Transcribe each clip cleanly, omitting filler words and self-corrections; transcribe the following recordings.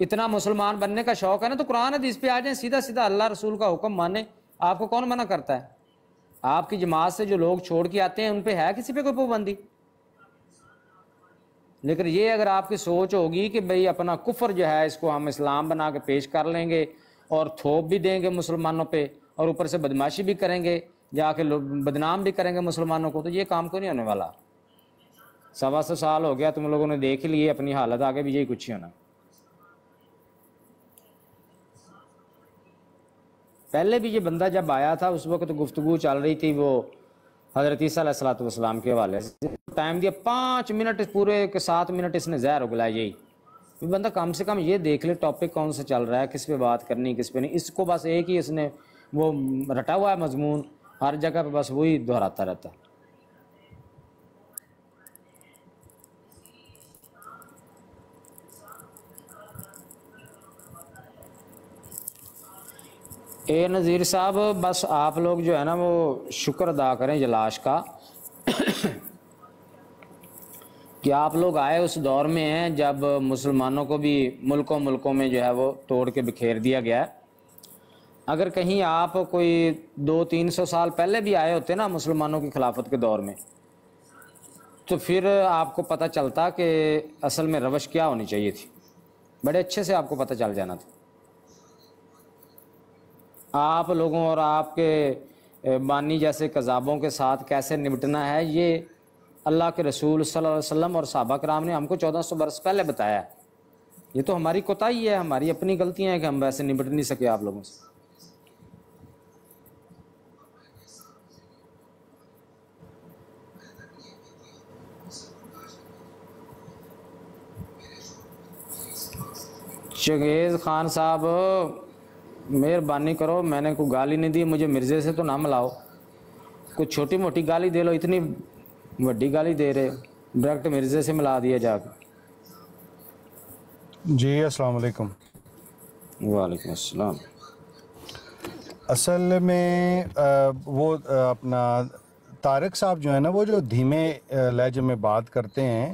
اتنا مسلمان بننے کا شوق ہے نا تو قرآن حدیث پہ آ جائیں، سیدھا سیدھا اللہ رسول کا حکم مانیں. آپ کو کون منع کرتا ہے؟ آپ کی جماعت سے جو لوگ چھوڑ کے آتے ہیں ان پہ ہے کسی پہ کوئی پابندی؟ لیکن یہ اگر آپ کی سوچ ہوگی کہ بھئی اپنا کفر جو ہے اس کو ہم اسلام بنا کے پیش کر لیں گے اور تھوپ بھی دیں گے مسلمانوں پہ اور اوپر سے بدماشی بھی کریں گے، جا کے بدنام بھی کریں گے مسلمانوں کو، تو یہ کام کو نہیں ہونے والا. 125 سال ہو گیا، تم لوگوں نے دیکھ لیے اپنی حالت، آگے بھی یہی کچھ ہی ہونا. پہلے بھی یہ بندہ جب آیا تھا اس وقت گفتگو چل رہی تھی وہ حضرت عیسیٰ علیہ الصلوۃ والسلام کے حوالے سے، ٹائم دیا 5 منٹ، پورے کے 7 منٹ اس نے زہر اگلا. یہی بندہ کم سے کم یہ دیکھ لے ٹاپک کون سے چل رہا ہے، کس پہ بات کرنی کس پہ نہیں. اس کو بس ایک ہی اس نے وہ رٹا ہوا ہے مضمون، ہر جگہ پہ بس وہی دہراتا رہتا ہے. اے نذیر صاحب، بس آپ لوگ جو ہے نا وہ شکر ادا کریں جلاش کا کہ آپ لوگ آئے اس دور میں ہیں جب مسلمانوں کو بھی ملکوں میں جو ہے وہ توڑ کے بکھیر دیا گیا ہے. اگر کہیں آپ کوئی 200-300 سال پہلے بھی آئے ہوتے نا مسلمانوں کی خلافت کے دور میں، تو پھر آپ کو پتہ چلتا کہ اصل میں روش کیا ہونی چاہیے تھی، بڑے اچھے سے آپ کو پتہ چل جانا تھا. آپ لوگوں اور آپ کے بانی جیسے کذابوں کے ساتھ کیسے نمٹنا ہے، یہ اللہ کے رسول صلی اللہ علیہ وسلم اور صحابہ کرام نے ہم کو 1400 برس پہلے بتایا ہے. یہ تو ہماری کوتاہی ہے، ہماری اپنی غلطیاں ہیں کہ ہم ویسے نمٹ نہیں سکے آپ لوگوں سے. چنگیز خان صاحب مہربانی کرو، میں نے کوئی گالی نہیں دی، مجھے مرزے سے تو نہ ملاؤ. کوئی چھوٹی موٹی گالی دے لو، اتنی بڑی گالی دے رہے، ڈائریکٹ مرزے سے ملا دیا جا کے. جی السلام علیکم. وعلیکم السلام. اصل میں وہ اپنا طارق صاحب جو ہے نا وہ جو دھیمے لہجے میں بات کرتے ہیں،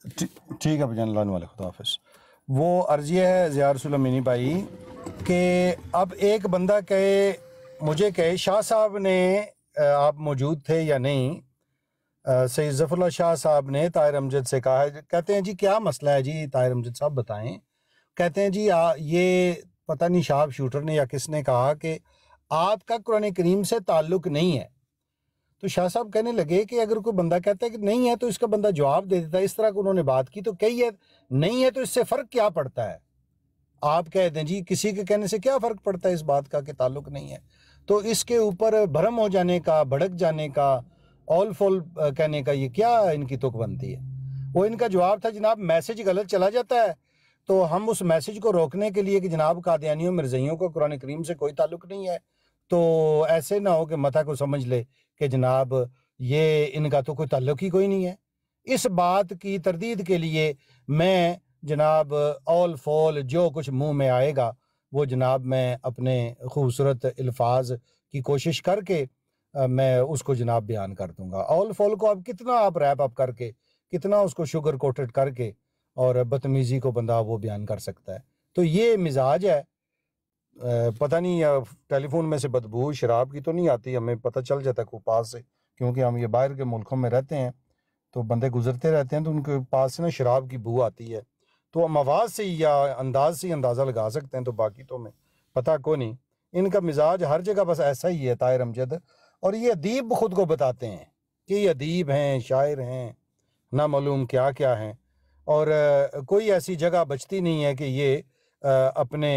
ٹھیک ہے بھجن اللہ والے خدا حافظ. وہ عرض یہ ہے ضیاء رسول امینی بھائی کہ اب ایک بندہ کہے، مجھے کہے شاہ صاحب نے آپ موجود تھے یا نہیں، سید ظفر اللہ شاہ صاحب نے طاہر امجد سے کہا ہے، کہتے ہیں جی کیا مسئلہ ہے جی طاہر امجد صاحب بتائیں. کہتے ہیں جی یہ پتہ نہیں شارپ شوٹر نے یا کس نے کہا کہ آپ کا قرآن کریم سے تعلق نہیں ہے. تو شاہ صاحب کہنے لگے کہ اگر کوئی بندہ کہتا ہے کہ نہیں ہے تو اس کا بندہ جواب دے دیتا ہے. اس طرح کو انہوں نے بات کی تو کہی ہے نہیں ہے تو اس سے فرق کیا پڑتا ہے. آپ کہہ دیں جی کسی کے کہنے سے کیا فرق پڑتا ہے اس بات کا کہ تعلق نہیں ہے. تو اس کے اوپر بھرم ہو جانے کا، بھڑک جانے کا، آل فول کہنے کا، یہ کیا ان کی تک بنتی ہے. وہ ان کا جواب تھا جناب میسج غلط چلا جاتا ہے تو ہم اس میسج کو روکنے کے لیے کہ جناب قادیانیوں مرزائیوں کو قرآن کریم سے کوئی تعلق نہیں ہے، تو ایسے نہ ہو کہ متا کو سمجھ لے کہ جناب یہ ان کا تو کوئی تعلق ہی کوئی نہیں ہے. اس بات کی تردید کے لیے میں جناب آل فول جو کچھ منہ میں آئے گا وہ جناب میں اپنے خوبصورت الفاظ کی کوشش کر کے میں اس کو جناب بیان کر دوں گا. آل فول کو اب کتنا آپ ریپ اپ کر کے، کتنا اس کو شوگر کوٹڈ کر کے اور بدتمیزی کو بندہ وہ بیان کر سکتا ہے. تو یہ مزاج ہے. پتہ نہیں ٹیلی فون میں سے بدبو شراب کی تو نہیں آتی، ہمیں پتہ چل جاتا ہے کو پاس سے، کیونکہ ہم یہ باہر کے ملکوں میں رہتے ہیں تو بندے گزرتے رہتے ہیں تو ان کے پاس سے نا شراب کی بو آتی ہے. تو ہم آواز سے یا انداز سے اندازہ لگا سکتے ہیں، تو باقی تو ہمیں پتہ کو نہیں. ان کا مزاج ہر جگہ بس ایسا ہی ہے طاہر امجد. اور یہ ادیب خود کو بتاتے ہیں کہ یہ ادیب ہیں، شاعر ہیں، نہ معلوم کیا کیا ہیں. اور کوئی ایسی جگہ بچتی نہیں ہے کہ یہ اپنے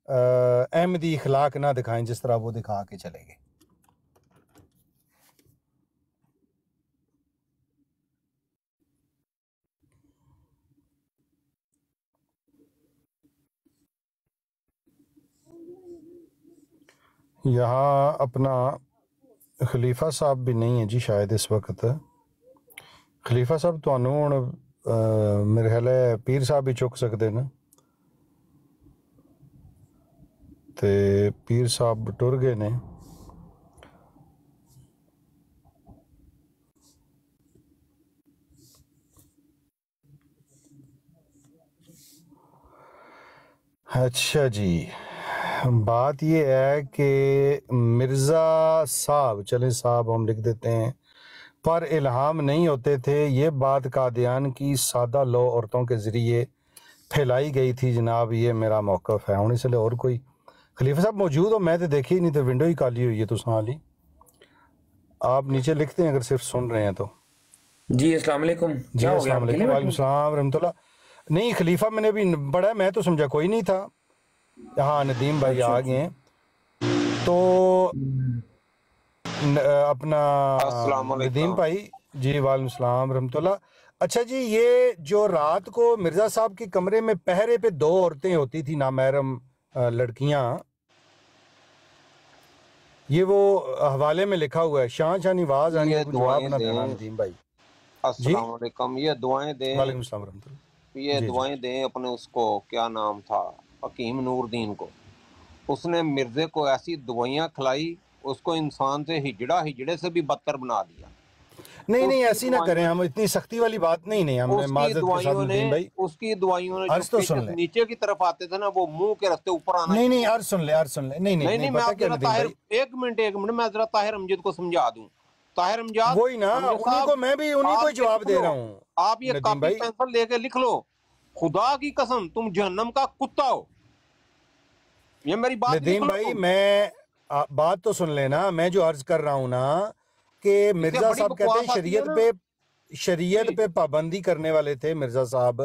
احمدی اخلاق نہ دکھائیں جس طرح وہ دکھا کے چلے گئے. یہاں اپنا خلیفہ صاحب بھی نہیں ہے جی شاید اس وقت. خلیفہ صاحب تو ہوں میرے خیال ہے پیر صاحب ہی چک سکتے نا، تے پیر صاحب ٹر گئے نے. اچھا جی، بات یہ ہے کہ مرزا صاحب، چلیں صاحب ہم لکھ دیتے ہیں، پر الہام نہیں ہوتے تھے، یہ بات قادیان کی سادہ لو عورتوں کے ذریعے پھیلائی گئی تھی جناب، یہ میرا موقف ہے۔ ہونے سے لے اور کوئی خلیفہ صاحب موجود ہو، میں تو دیکھی نہیں، تو ونڈو ہی کالی ہوئی ہے تو سنالی آپ نیچے لکھتے ہیں اگر صرف سن رہے ہیں تو۔ جی السلام علیکم، جی کیا ہو گیا؟ السلام علیکم، وعلیکم السلام ورحمۃ اللہ۔ نہیں خلیفہ میں نے بھی پڑھا، میں تو سمجھا کوئی نہیں تھا۔ ہاں ندیم بھائی آ گئے ہیں، تو اپنا السلام ندیم علیکم۔ بھائی، جی وعلیکم السلام ورحمۃ اللہ۔ اچھا جی، یہ جو رات کو مرزا صاحب کے کمرے میں پہرے پہ 2 عورتیں ہوتی تھی نامحرم لڑکیاں، یہ وہ حوالے میں لکھا ہوا ہے، شان شانی آواز آنی یہ ہے، کوئی جواب دعائیں نہ دینا دیں، ندیم بھائی۔ جی السلام علیکم، یہ دعائیں دیں، وعلیکم السلام ورحمۃ اللہ۔ یہ جی جی دعائیں دیں اپنے اس کو، کیا نام تھا، حکیم نور دین کو۔ اس نے مرزے کو ایسی دوائیاں کھلائی، اس کو انسان سے ہجڑے سے بھی بدتر بنا دیا۔ نہیں اس نہیں، کی ایسی نہ کریں، ہم اتنی سختی والی بات نہیں ہم اس کی معذرت کے ساتھ ندیم بھائی، دوائیوں نے جو عرض تو پیچھے سن سے لیں، نیچے کی طرف آتے تھے نا، وہ منہ کے رستے اوپر آنا نہیں شروع نہیں، ہو عرض سن لیں، عرض سن لیں، نہیں گئے۔ نہیں میں پتہ آپ کیا ذرا ندیم طاہر، بھائی، ایک منٹ میں ذرا طاہر امجد کو سمجھا دوں۔ طاہر امجد، وہی نا، امجد انہی صاحب، کو میں بھی انہی کو آپ یہ جواب لکھ دے لو، رہا ہوں آپ یہ ندیم کاپی بھائی۔ پینسل لے کے لکھ لو، خدا کی قسم تم جہنم کا کتا ہو، یہ میری بات لکھ ندیم لو بھائی تم۔ میں بات تو سن لینا، میں جو عرض کر رہا ہوں نا کہ اس سے مرزا بڑی صاحب کہتے ہیں بکواس آتی ہے نا۔ شریعت جی پہ پابندی کرنے والے تھے مرزا صاحب،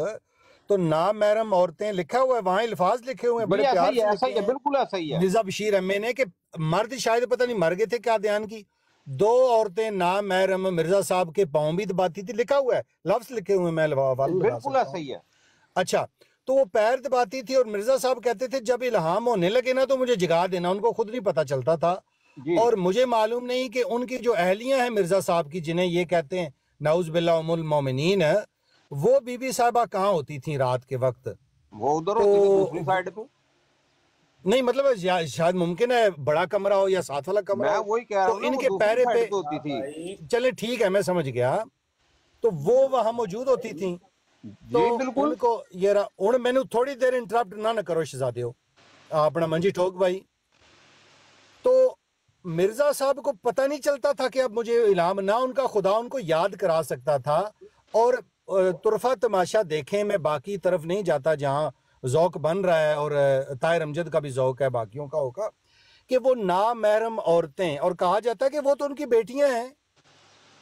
تو نامحرم عورتیں لکھا ہوا ہے، وہاں الفاظ لکھے ہوئے ہیں، جی، بڑے ایسا پیار ہی ہے، سے ایسا لکھے ہی ہے، ہیں بالکل ایسا ہی ہے۔ مرزا بشیر احمد نے، کہ مرد شاید پتہ نہیں مر گئے تھے کیا دیان کی، 2 عورتیں نامحرم مرزا صاحب کے پاؤں بھی دباتی تھی، لکھا ہوا ہے، لفظ لکھے ہوئے ہیں، میں حوالہ لگا بالکل سکتا ایسا ہوں۔ ہی ہے۔ اچھا، تو وہ پیر دباتی تھی، اور مرزا صاحب کہتے تھے جب الہام ہونے لگے نا تو مجھے جگا دینا، ان کو خود نہیں پتا چلتا تھا، جی اور مجھے معلوم نہیں کہ ان کی جو اہلیاں ہیں مرزا صاحب کی، جنہیں یہ کہتے ہیں نعوذ باللہ ام المومنین، وہ بی بی صاحبہ کہاں ہوتی تھیں رات کے وقت، وہ ادھر تو ہوتی تھی دوسری سائڈ پہ۔ نہیں مطلب شاید ممکن ہے بڑا کمرہ ہو یا ساتھ والا کمرہ میں ہو، وہی کہہ رہا تو ہوں نا، ان وہ کے دوسری پیرے پہ، سائڈ پہ ہوتی تھی۔ چلے ٹھیک ہے میں سمجھ گیا، تو وہ وہاں موجود ہوتی تھیں، تو جی بالکل۔ ان کو یہ ان میں نے تھوڑی دیر انٹرپٹ نہ کرو شہزادے ہو اپنا منجی ٹھوک بھائی، تو مرزا صاحب کو پتہ نہیں چلتا تھا کہ اب مجھے الہام، نہ ان کا خدا ان کو یاد کرا سکتا تھا، اور طرفہ تماشا دیکھیں، میں باقی طرف نہیں جاتا جہاں ذوق بن رہا ہے، اور طاہر امجد کا بھی ذوق ہے، باقیوں کا ہوگا، کہ وہ نامحرم عورتیں، اور کہا جاتا ہے کہ وہ تو ان کی بیٹیاں ہیں،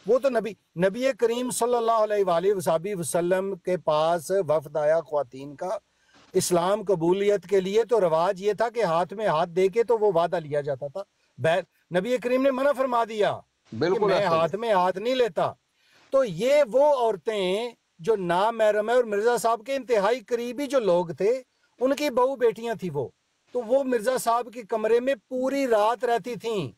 وہ تو نبی کریم صلی اللہ علیہ وآلہ وسلم کے پاس وفد آیا خواتین کا اسلام قبولیت کے لیے، تو رواج یہ تھا کہ ہاتھ میں ہاتھ دے کے تو وہ وعدہ لیا جاتا تھا، نبی کریم نے منع فرما دیا کہ بالکل میں ایسا ہی ہاتھ میں ہاتھ نہیں لیتا، تو یہ وہ عورتیں جو نامحرم ہے، اور مرزا صاحب کے انتہائی قریبی جو لوگ تھے ان کی بہو بیٹیاں تھی وہ مرزا صاحب کے کمرے میں پوری رات رہتی تھیں،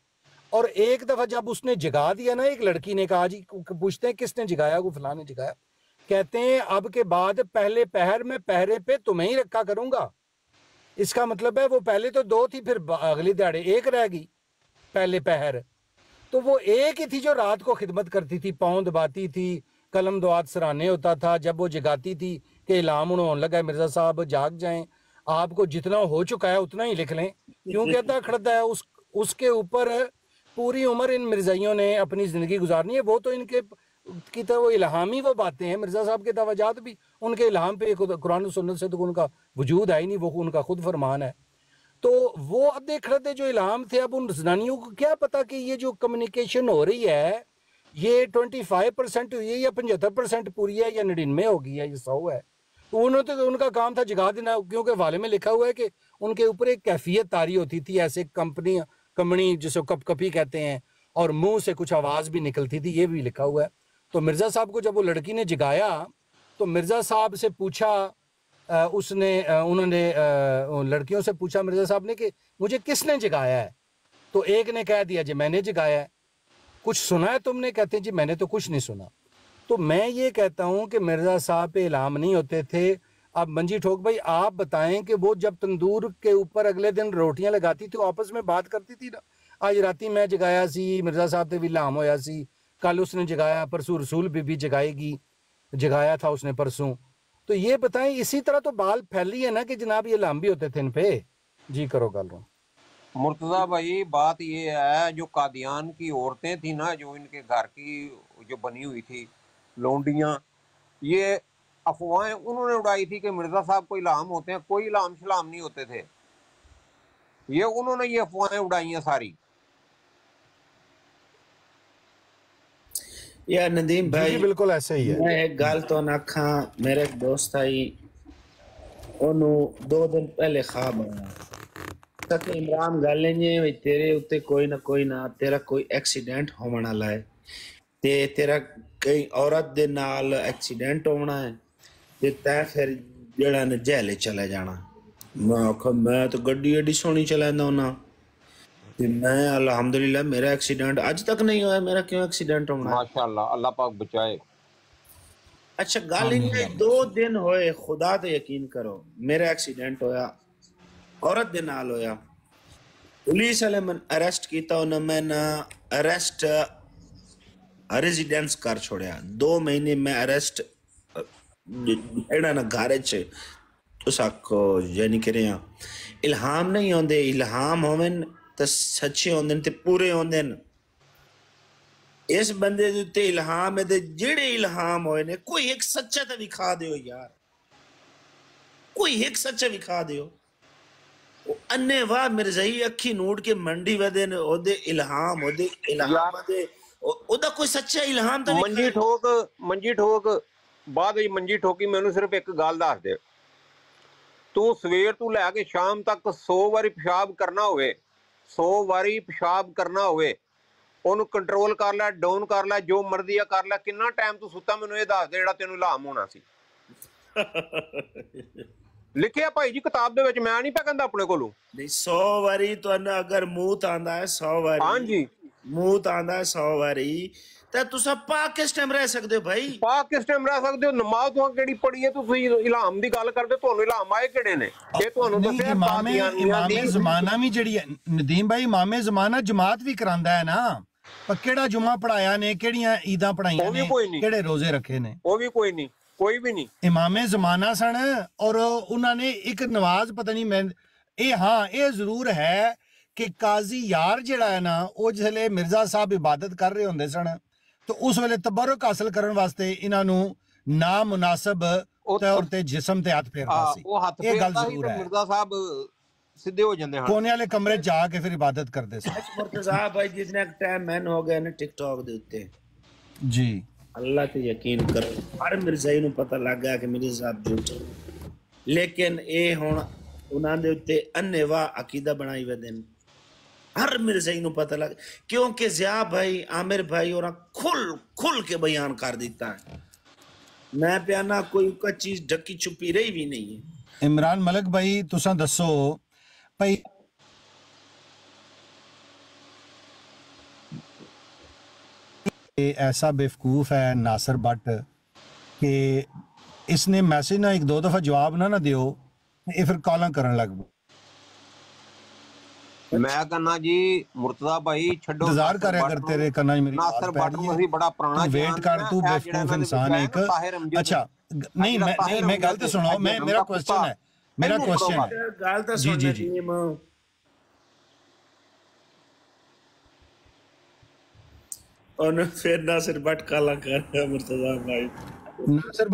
اور ایک دفعہ جب اس نے جگا دیا نا، ایک لڑکی نے کہا، جی پوچھتے ہیں کس نے جگایا، وہ فلاں نے جگایا، کہتے ہیں اب کے بعد پہلے پہر میں پہرے پہ تمہیں ہی رکھا کروں گا، اس کا مطلب ہے وہ پہلے تو 2 تھی، پھر اگلی دہاڑے 1 رہ گئی پہلے پہر، تو وہ ایک ہی تھی جو رات کو خدمت کرتی تھی، پاؤں دباتی تھی، قلم دعات سرانے ہوتا تھا، جب وہ جگاتی تھی کہ الہام انہوں ہونے لگا مرزا صاحب جاگ جائیں، آپ کو جتنا ہو چکا ہے اتنا ہی لکھ لیں، کیوں کہتا کھڑتا ہے، اس کے اوپر پوری عمر ان مرزائیوں نے اپنی زندگی گزارنی ہے، وہ تو ان کے کی طرح وہ الہامی وہ باتیں ہیں، مرزا صاحب کے توجہات بھی ان کے الہام پہ، قرآن و سنت سے تو ان کا وجود ہے ہی نہیں، وہ ان کا خود فرمان ہے، تو وہ اب دیکھ رہے تھے جو الہام تھے، اب ان زنانیوں کو کیا پتا کہ یہ جو کمیونیکیشن ہو رہی ہے یہ 25% ہوئی ہے یا 75% پوری ہے یا 99 ہوگی ہے یا 100 ہے، تو ان کا کام تھا جگا دینا، کیونکہ حوالے میں لکھا ہوا ہے کہ ان کے اوپر ایک کیفیت طاری ہوتی تھی، ایسے کمنی جسے کپ کپی کہتے ہیں، اور منہ سے کچھ آواز بھی نکلتی تھی، یہ بھی لکھا ہوا ہے، تو مرزا صاحب کو جب وہ لڑکی نے جگایا تو مرزا صاحب سے پوچھا، انہوں نے لڑکیوں سے پوچھا مرزا صاحب نے کہ مجھے کس نے جگایا ہے، تو ایک نے کہہ دیا جی میں نے جگایا ہے، کچھ سنا ہے تم نے، کہتے ہیں جی میں نے تو کچھ نہیں سنا، تو میں یہ کہتا ہوں کہ مرزا صاحب پہ الہام نہیں ہوتے تھے۔ اب منجی ٹھوک بھائی آپ بتائیں کہ وہ جب تندور کے اوپر اگلے دن روٹیاں لگاتی تھی، آپس میں بات کرتی تھی نا، آج راتی میں جگایا سی، مرزا صاحب تے بھی الہام ہویا سی، کل اس نے جگایا، پرسوں رسول بی بی جگائے گی، جگایا تھا اس نے پرسوں، تو یہ بتائیں اسی طرح تو بال پھیلی ہے نا کہ جناب یہ الہام بھی ہوتے تھے ان پہ. جی کرو گل. مرتضیٰ بھائی بات یہ ہے جو قادیان کی عورتیں تھیں نا جو ان کے گھر کی جو بنی ہوئی تھی لونڈیاں، یہ افواہیں انہوں نے اڑائی تھی کہ مرزا صاحب کو الہام ہوتے ہیں. کوئی الہام شلام نہیں ہوتے تھے، یہ انہوں نے یہ افواہیں اڑائی ہیں ساری. یا ندیم بھائی بالکل ایسا ہی ہے. میں ایک گل تو نہ کھاں، میرا ایک دوست آئی انہوں 2 دن پہلے خواب آیا کہ عمران گل ہے تیرے اتنے کوئی نہ تیرا کوئی ایکسیڈنٹ ہونے والا ہے تے تیرا کئی عورت دے نال ایکسیڈنٹ ہونا ہے تے تے پھر جڑا نے جیلے چلے جانا. میں آکھا میں تو گڈی ایڈی سونی چلاندا ہونا تے میں الحمدللہ میرا ایکسیڈنٹ اج تک نہیں ہوا. میرا کیوں ایکسیڈنٹ ہونا؟ ماشاءاللہ اللہ پاک بچائے. اچھا گل یہ 2 دن ہوئے، خدا تے یقین کرو میرا ایکسیڈنٹ ہویا، عورت دے نال ہویا. پولیس والے من اریسٹ کیتا انہوں میں نہ اریسٹ ریزیڈنس کر چھوڑیا. 2 مہینے میں اریسٹ ایڈا نہ گھارے چھے. اس آکھو یعنی کہ رہے ہیں الہام نہیں ہوندے، الہام ہومن تے سچے ہوندن تے پورے ہوندن. اس بندے دے الہام ہے تے جڑے الہام ہوئے نے کوئی ایک سچا تے دکھا دیو یار، کوئی ایک سچا دکھا دیو. انے واہ مرزائی اکھی نوٹ کے منڈی ودے نے او دے الہام او دے الہام دے او دا کوئی سچا الہام تے منجی ٹھوک بعد منجی ٹھوکی مینوں صرف ایک گل دس دے. تو سویر تو لے کے شام تک 100 واری پیشاب کرنا ہوئے، 100 واری پیشاب کرنا ہوئے، ਉਹਨੂੰ ਕੰਟਰੋਲ ਕਰ ਲੈ، ਡਾਊਨ ਕਰ ਲੈ، ਜੋ ਮਰਜ਼ੀ ਆ ਕਰ ਲੈ. ਕਿੰਨਾ ਟਾਈਮ ਤੂੰ ਸੁੱਤਾ ਮੈਨੂੰ ਇਹ ਦੱਸ ਦੇ ਜਿਹੜਾ ਤੈਨੂੰ ਇਲਹਾਮ ਹੋਣਾ ਸੀ. ਲਿਖਿਆ ਭਾਈ ਜੀ ਕਿਤਾਬ ਦੇ ਵਿੱਚ, ਮੈਂ ਨਹੀਂ ਪਿਆ ਕਹਿੰਦਾ ਆਪਣੇ ਕੋਲੋਂ. ਨਹੀਂ 100 ਵਾਰੀ ਤੁਹਾਨੂੰ ਅਗਰ ਮੂੰਹ ਆਂਦਾ ਹੈ 100 ਵਾਰੀ, ਹਾਂਜੀ ਮੂੰਹ ਆਂਦਾ ਹੈ 100 ਵਾਰੀ ਤਾਂ ਤੁਸੀਂ ਪਾਕ ਕਿਸ ਟਾਈਮ ਰਹਿ ਸਕਦੇ ਹੋ ਭਾਈ? ਪਾਕ ਕਿਸ ਟਾਈਮ ਰਹਿ ਸਕਦੇ ਹੋ? ਨਮਾਜ਼ ਤੋਂ ਕਿਹੜੀ ਪੜ੍ਹੀ ਹੈ? ਤੁਸੀਂ ਇਲਹਾਮ ਦੀ ਗੱਲ ਕਰਦੇ, ਤੁਹਾਨੂੰ ਇਲਹਾਮ ਆਏ ਕਿਹੜੇ ਨੇ? ਇਹ ਤੁਹਾਨੂੰ ਦੱਸਿਆ ਇਮਾਮੇ ਜ਼ਮਾਨਾ ਵੀ ਜਿਹੜੀ ਹੈ ਨਦੀਮ ਭਾਈ, ਇਮਾਮੇ ਜ਼ਮਾਨਾ ਜਮਾਤ ਵੀ ਕਰਾਂਦਾ ਹੈ ਨਾ. ਪਰ ਕਿਹੜਾ ਜੁਮਾ ਪੜਾਇਆ ਨੇ, ਕਿਹੜੀਆਂ ਈਦਾਂ ਪੜਾਈਆਂ ਨੇ, ਕਿਹੜੇ ਰੋਜ਼ੇ ਰੱਖੇ ਨੇ? ਉਹ ਵੀ ਕੋਈ ਨਹੀਂ, ਕੋਈ ਵੀ ਨਹੀਂ. ਇਮਾਮੇ ਜ਼ਮਾਨਾ ਸਨ ਔਰ ਉਹਨਾਂ ਨੇ ਇੱਕ ਨਵਾਜ਼ ਪਤਾ ਨਹੀਂ ਮੈਂ ਇਹ ਹਾਂ ਇਹ ਜ਼ਰੂਰ ਹੈ ਕਿ ਕਾਜ਼ੀ ਯਾਰ ਜਿਹੜਾ ਹੈ ਨਾ ਉਹ ਜਿਸਲੇ ਮਿਰਜ਼ਾ ਸਾਹਿਬ ਇਬਾਦਤ ਕਰ ਰਹੇ ਹੁੰਦੇ ਸਨ ਤਾਂ ਉਸ ਵੇਲੇ ਤਬਰਕ ਹਾਸਲ ਕਰਨ ਵਾਸਤੇ ਇਹਨਾਂ ਨੂੰ ਨਾ ਮੁਨਾਸਬ ਤੌਰ ਤੇ ਜਿਸਮ ਤੇ ਹੱਥ ਫੇਰਦਾ ਸੀ. ਇਹ ਗੱਲ ਜ਼ਰੂਰ ਹੈ. ਮਿਰਜ਼ਾ ਸਾਹਿਬ ਸਿੱਧੇ ਹੋ ਜਾਂਦੇ ਹਨ, ਕੋਨੇ ਵਾਲੇ ਕਮਰੇ ਜਾ ਕੇ ਫਿਰ ਇਬਾਦਤ ਕਰਦੇ ਸੀ. مرتضیٰ بھائی جتنا ٹائم میں ہو گیا نا ٹک ٹاک دے اتے جی اللہ تے یقین کرو ہر مرزائی نو پتہ لگ گیا کہ مرزا صاحب جھوٹے، لیکن اے ہن انہاں دے اتے انیواں عقیدہ بنائی ودن. ہر مرزائی نو پتہ لگ کیونکہ ضیاء بھائی عامر بھائی اور کھل کے بیان کر دیتا ہے. میں پیانا کوئی کا چیز ڈھکی چھپی رہی بھی نہیں ہے. عمران ملک بھائی تساں دسو بھائی ایسا بیوقوف ہے ناصر بٹ کہ اس نے میسج نہ 1-2 دفعہ جواب نہ دیو یہ پھر کالاں کرن لگ پو. میں کہنا جی مرتضیٰ بھائی چھڈو انتظار کریا کر تیرے کنا میری ناصر بٹ وہی بڑا پرانا ویٹ کر تو بیوقوف انسان ایک. اچھا نہیں میں گل تے سنو میرا کوسچن ہے گل تے سن جی اور پھر ناصر بٹ کالا کر رہا مرتضیٰ بھائی. ناصر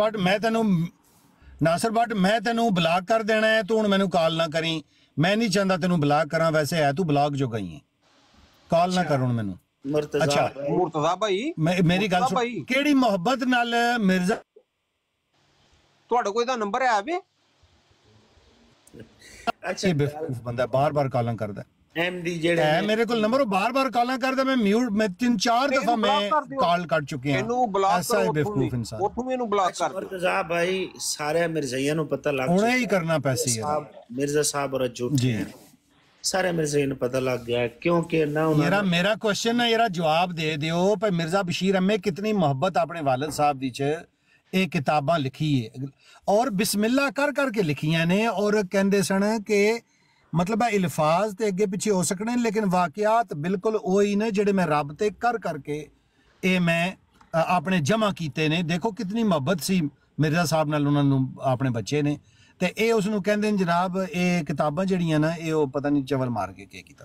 بٹ میں تینوں بلاک کر دینا ہے تو ہن مینوں کال نہ کریں. میں نہیں چاہتا تینوں بلاک کراں، ویسے ہے تو بلاک جو گئی ہیں. کال نہ کر ہن مینوں. اچھا مرتضیٰ بھائی میری گل سن کیڑی محبت نال مرزا تہاڈے کوئی دا نمبر ہے وے؟ اچھا بیوقوف بندہ بار بار کالاں کردا ایم ڈی جڑے ہے میرے کول نمبر بار بار کالاں کردا. میں میوٹ میں 3-4 دفعہ میں کال کر چکے ہیں. ایسا ہے بیوقوف انسان. اوتھوں اینو بلاک کر دو. مرتضیٰ بھائی سارے مرزائیاں نو پتہ لگ انہیں ہی کرنا پیسی ہے. مرزا صاحب اور جھوٹے ہیں سارے مرزائیاں نو پتہ لگ گیا ہے کیونکہ نہ انہاں میرا کوسچن ہے یرا جواب دے دیو پہ مرزا بشیر احمد کتنی محبت اپنے والد صاحب دی چ یہ کتاباں لکھی ہے اور بسم اللہ کر کے لکھیاں نے اور کہندے سن کہ مطلب ہے الفاظ تے اگے پیچھے ہو سکنے لیکن واقعات بالکل وہی نے جڑے میں رب تے کر کے اے میں اپنے جمع کیتے نے. دیکھو کتنی محبت سی ਮਿਰਜ਼ਾ ਸਾਹਿਬ ਨਾਲ ਉਹਨਾਂ ਨੂੰ ਆਪਣੇ ਬੱਚੇ ਨੇ ਤੇ ਇਹ ਉਸ ਨੂੰ ਕਹਿੰਦੇ ਨੇ ਜਨਾਬ ਇਹ ਕਿਤਾਬਾਂ ਜਿਹੜੀਆਂ ਨਾ ਇਹ ਉਹ ਪਤਾ ਨਹੀਂ ਚਵਲ ਮਾਰ ਕੇ ਕੀ ਕੀਤਾ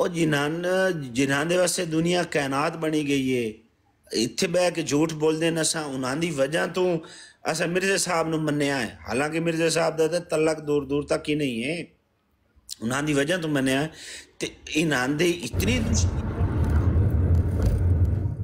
ਉਹ ਜਿਨ੍ਹਾਂ ਦੇ ਵਾਸਤੇ ਦੁਨੀਆ ਕਾਇਨਾਤ ਬਣੀ ਗਈ ਹੈ, ਇੱਥੇ ਬਹਿ ਕੇ ਝੂਠ ਬੋਲਦੇ ਨੇ ਅਸਾਂ ਉਹਨਾਂ ਦੀ ਵਜ੍ਹਾ ਤੋਂ ਅਸਾਂ ਮਿਰਜ਼ਾ ਸਾਹਿਬ ਨੂੰ ਮੰਨਿਆ ਹੈ, ਹਾਲਾਂਕਿ ਮਿਰਜ਼ਾ ਸਾਹਿਬ ਦਾ ਤਾਂ ਤਲਕ ਦੂਰ ਦੂਰ ਤੱਕ ਹੀ ਨਹੀਂ ਹੈ, ਉਹਨਾਂ ਦੀ ਵਜ੍ਹਾ ਤੋਂ ਮੰਨਿਆ ਤੇ ਇਹਨਾਂ ਦੇ ਇਤਨੀ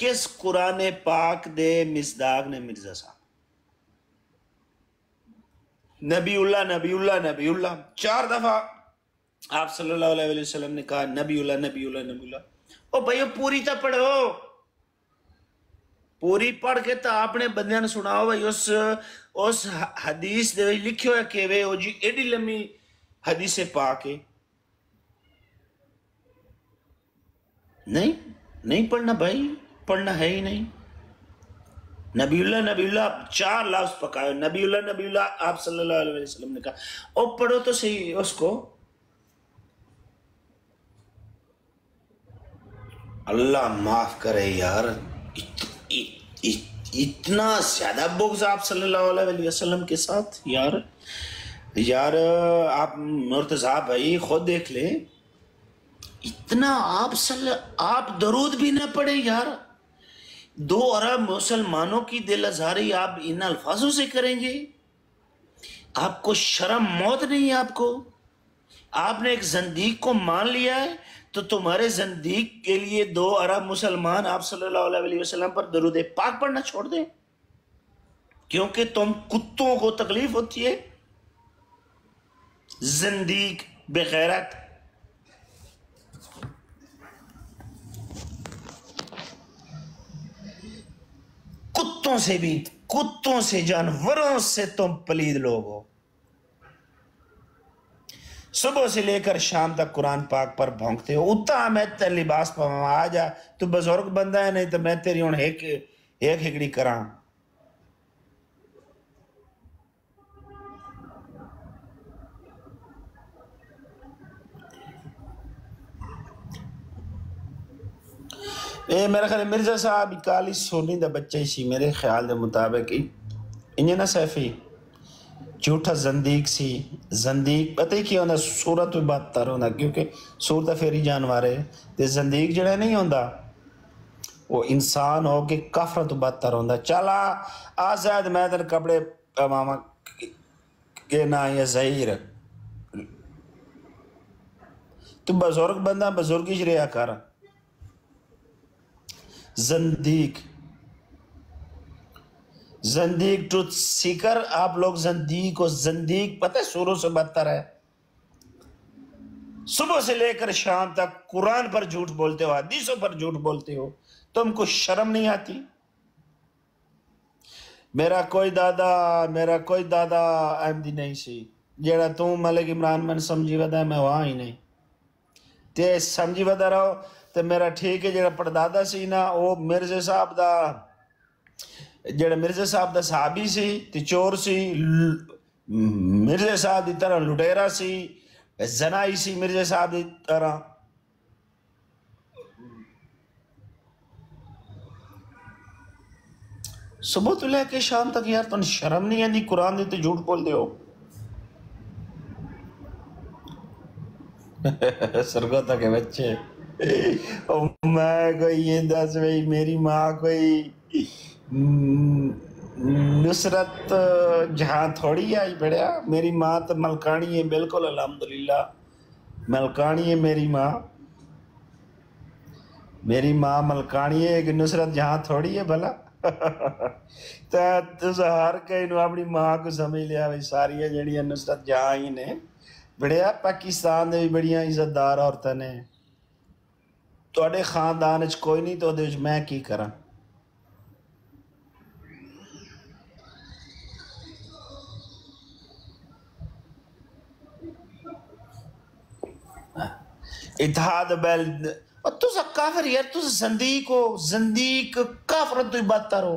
کس قرآن پاک دے مصداق نے مرزا صاحب نبی اللہ نبی اللہ نبی اللہ 4 دفعہ آپ صلی اللہ علیہ وسلم نے کہا نبی اللہ نبی اللہ نبی اللہ. او بھائیو پوری تا پڑھو, پوری پڑھ کے تا آپ نے بندیاں نے سناؤ بھائی اس حدیث دے لکھو ہے کہ وہ جی ایڈی لمبی حدیث پاک ہے. نہیں پڑھنا بھائی, پڑھنا ہے ہی نہیں. نبی اللہ 4 لفظ پکائے نبی اللہ آپ صلی اللہ علیہ وسلم نے کہا. او پڑھو تو صحیح اس کو. اللہ معاف کرے یار, اتنا زیادہ بغض آپ صلی اللہ علیہ وسلم کے ساتھ یار. آپ مرتضیٰ بھائی خود دیکھ لیں, اتنا آپ درود بھی نہ پڑھیں یار. 2 ارب مسلمانوں کی دل آزاری آپ ان الفاظوں سے کریں گے؟ آپ کو شرم موت نہیں ہے؟ آپ نے ایک زندیق کو مان لیا ہے تو تمہارے زندیق کے لیے 2 ارب مسلمان آپ صلی اللہ علیہ وسلم پر درود پاک پڑھنا چھوڑ دیں کیونکہ تم کتوں کو تکلیف ہوتی ہے. زندیق بغیرت. کتوں سے جانوروں سے تم پلید لوگ ہو. صبح سے لے کر شام تک قرآن پاک پر بھونکتے ہو. اتنا میں تیرے لباس پاواں, آ جا تو بزرگ بندہ ہے, نہیں تو میں تیری ہوں ایک ہکڑی کراں. میرے خیال مرزا صاحب کالی سونی دا بچہ ہی سی میرے خیال دے مطابق. انہیں نہ سیفی جھوٹا زندیق سی. زندیق پتہ ہی کیا ہوندہ صورت بھی بات تر ہوندہ کیونکہ صورت فیری جانوار ہے. تے زندیق جڑے نہیں ہوندہ وہ انسان ہو کہ کافر تو بات تر ہوندہ. چلا آزاد میں تر کپڑے ماما کے نا یا زہیر تو بزرگ بندہ بزرگی جریا کارا. زندیق ٹروتھ سیکر آپ لوگ زندیق پتہ ہے سوروں سے بدتر ہے. صبح سے لے کر شام تک قرآن پر جھوٹ بولتے ہو, حدیثوں پر جھوٹ بولتے ہو. تم کو شرم نہیں آتی؟ میرا کوئی دادا احمدی نہیں سی جیڑا تم ملک عمران من سمجھی ودا ہے, میں وہاں ہی نہیں تے سمجھی ودا رہو. تو میرا ٹھیک ہے جیڑا پردادا سی نا وہ مرزا صاحب دا صحابی سی تے چور سی. مرزا صاحب دی طرح لٹیرا سی, زنائی سی مرزا صاحب دی طرح. صبح تو لے کے شام تک یار تن شرم نہیں آندی قرآن دے تے جھوٹ بول دے ہو. سرگوتا کے بچے میں کوئی یہ دس بھئی میری ماں کوئی نصرت جہاں تھوڑی آئی بڑھیا. میری ماں تو ملکانی ہے بالکل الحمدللہ ملکانی ہے میری ماں ملکانی ہے کہ نصرت جہاں تھوڑی ہے بھلا. تو ہر کئی نو اپنی ماں کو سمجھ لیا بھئی ساری ہے جڑیاں نصرت جہاں ہی نے بڑھیا. پاکستان دے بھی بڑیاں عزت دار عورتیں نے. توڑے خاندان اچ کوئی نہیں تو دے وچ میں کی کراں. اتحاد بیل اور تو سا کافر یار, تو سا زندیق کافرت تو ہی بدتر ہو.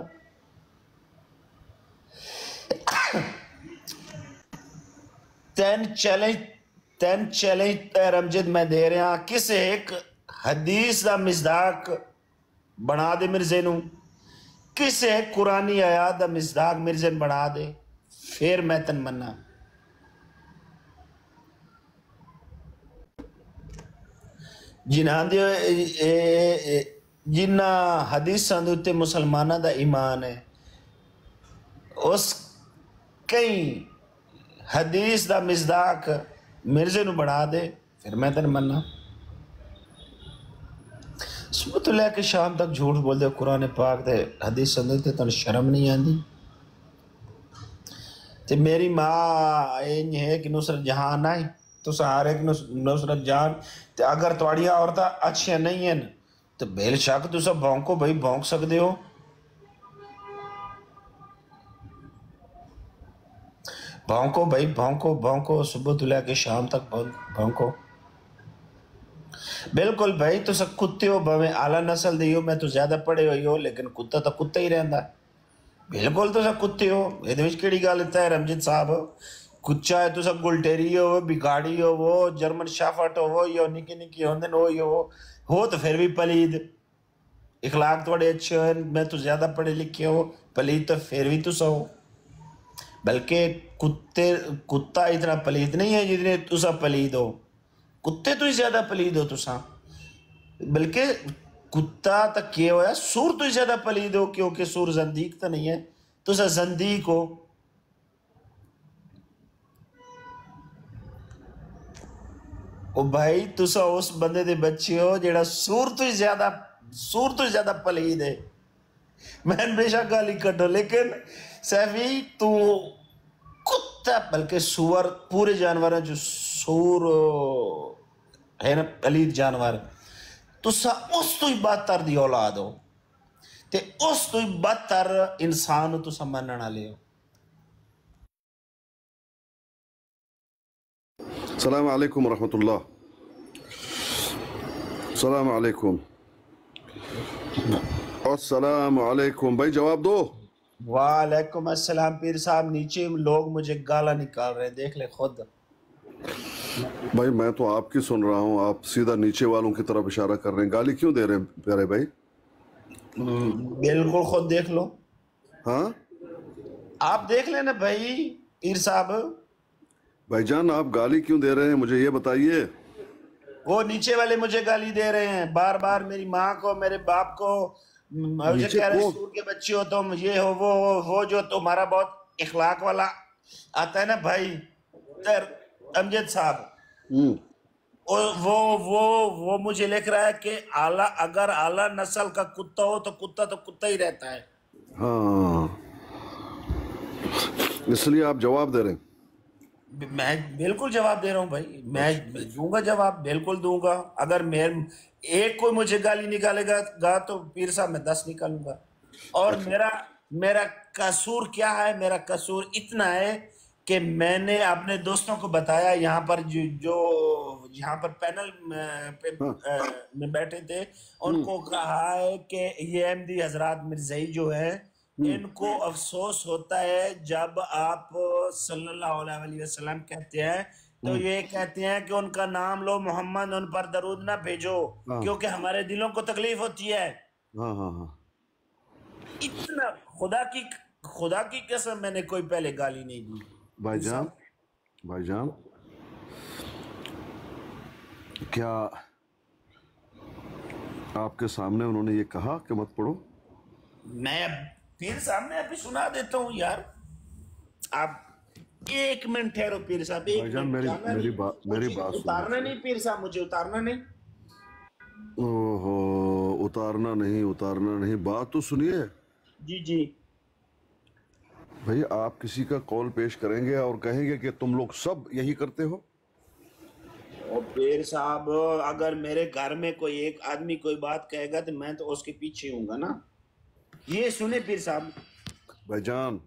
تین چیلنج تیر امجد میں دے رہے ہیں, کسے ایک حدیث دا مصداق بنا دے مرزے نو, کسے ایک قرآنی آیات دا مصداق مرزے نو بنا دے, پھر میں تن مننا. جنہ حدیث سندوتے مسلمانہ دا ایمان ہے اس کئی حدیث دا مصداق مرزے نو بڑھا دے, پھر میں تن مننا. صبح تو لے کے شام تک جھوٹ بول دے قرآن پاک تے حدیث سنتے تن شرم نہیں آندی تے میری ماں این ہے کہ نصرت جہان آئی تو سہارے کہ نصرت جہان تے اگر تواڑیاں عورتاں اچھیاں نہیں ہیں تو بے شک تو سب بھونکو بھائی بھونک سکتے ہو بھونکو بھائی بھونکو بھونکو صبح تو لے کے شام تک بھونکو بالکل بھائی تو سب کتے ہو بھویں اعلیٰ نسل دی ہو میں تو زیادہ پڑھے ہوئی ہو لیکن کتا تو کتا ہی رہندا ہے بالکل تو سب کتے ہو یہ وچ کیڑی گل ہے رمجیت صاحب کچا ہے تو سب گلٹیری ہو بگاڑی ہو وہ جرمن شافٹ ہو یا نکی نکی ہوندن ہو تو پھر بھی پلید اخلاق تھوڑے اچھے ہیں میں تو زیادہ پڑھے لکھے ہو پلید تو پھر بھی تو سو بلکہ کتا اتنا پلید نہیں ہے جتنے تو سب پلید ہو کتے تو ہی زیادہ پلید ہو تو سا بلکہ کتا تک کیا ہوا ہے سور تو ہی زیادہ پلید ہو کیونکہ سور زندیق تو نہیں ہے تو سا زندیق ہو او بھائی تو سا اس بندے دے بچے ہو جیڑا سور تو ہی زیادہ پلید ہے میں بے شک گالی کٹو لیکن سیفی تو کتا بلکہ سور پورے جانور ہیں جو سور ہے نا پلید جانور تو سا اس تو ہی بدتر دی اولاد ہو تے اس تو ہی بدتر انسان تو سا مننا لے ہو السلام علیکم ورحمۃ اللہ السلام علیکم السلام علیکم بھائی جواب دو وعلیکم السلام پیر صاحب نیچے لوگ مجھے گالا نکال رہے ہیں دیکھ لے خود بھائی میں تو آپ کی سن رہا ہوں آپ سیدھا نیچے والوں کی طرف اشارہ کر رہے ہیں گالی کیوں دے رہے ہیں پیارے بھائی بالکل خود دیکھ لو ہاں آپ دیکھ لینا بھائی پیر صاحب بھائی جان آپ گالی کیوں دے رہے ہیں مجھے یہ بتائیے وہ نیچے والے مجھے گالی دے رہے ہیں بار بار میری ماں کو میرے باپ کو مجھے کہہ رہے سور کے بچے ہو تم یہ ہو وہ جو تمہارا بہت اخلاق والا آتا ہے نا بھائی امجد صاحب وہ مجھے لکھ رہا ہے کہ اگر اعلیٰ نسل کا کتا ہو تو کتا ہی رہتا ہے ہاں اس لیے آپ جواب دے رہے ہیں میں بالکل جواب دے رہا ہوں بھائی میں دوں گا جواب بالکل دوں گا اگر ایک کوئی مجھے گالی نکالے گا تو پیر صاحب میں 10 نکالوں گا اور میرا قصور کیا ہے میرا قصور اتنا ہے کہ میں نے اپنے دوستوں کو بتایا یہاں پر جو یہاں پر پینل میں بیٹھے تھے ان کو کہا ہے کہ یہ احمدی حضرات مرزائی جو ہے ان کو افسوس ہوتا ہے جب آپ صلی اللہ علیہ وسلم کہتے ہیں تو یہ کہتے ہیں کہ ان کا نام لو محمد ان پر درود نہ بھیجو کیونکہ ہمارے دلوں کو تکلیف ہوتی ہے اتنا خدا کی قسم میں نے کوئی پہلے گالی نہیں دی بھائی جان کیا آپ کے سامنے انہوں نے یہ کہا کہ مت پڑھو میں پیر صاحب نے ابھی سنا دیتا ہوں یار آپ 1 منٹ ٹھہرو پیر صاحب میری بات اتارنا نہیں پیر صاحب مجھے اتارنا نہیں اتارنا نہیں بات تو سنیے جی بھئی آپ کسی کا قول پیش کریں گے اور کہیں گے کہ تم لوگ سب یہی کرتے ہو اور پیر صاحب اگر میرے گھر میں کوئی ایک آدمی کوئی بات کہے گا تو میں تو اس کے پیچھے ہوں گا نا یہ سنے پیر صاحب بھائی جان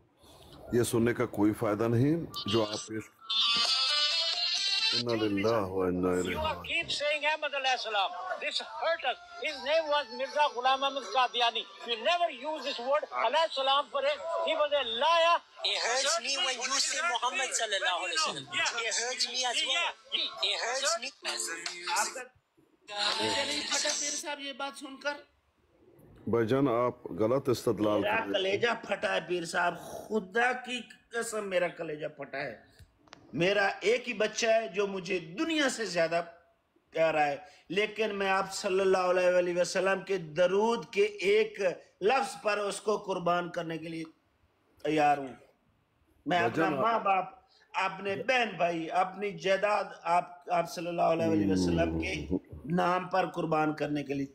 یہ سننے کا کوئی فائدہ نہیں جو آپ پیش اِنَّا لِلَّهِ وَإِنَّا إِلَيْهِ راجعون. You keep saying Ahmad alayhi salam. This hurt us. His name was Mirza Ghulam Ahmad Qadiani. You never use this word alayhi salam for it. He was a liar. It hurts me when you say Muhammad sallallahu alaihi wasallam. It hurts me as well. It hurts me. آپ کا نہیں پھٹا پیر صاحب یہ بات سن کر بھائی جان آپ غلط استدلال میرا کر رہے ہیں کلیجہ پھٹا ہے پیر صاحب خدا کی قسم میرا کلیجہ پھٹا ہے میرا ایک ہی بچہ ہے جو مجھے دنیا سے زیادہ پیارا ہے لیکن میں آپ صلی اللہ علیہ وسلم کے درود کے ایک لفظ پر اس کو قربان کرنے کے لیے تیار ہوں میں اپنا ماں باپ اپنے بہن بھائی اپنی جائیداد آپ صلی اللہ علیہ وسلم کے نام پر قربان کرنے کے لیے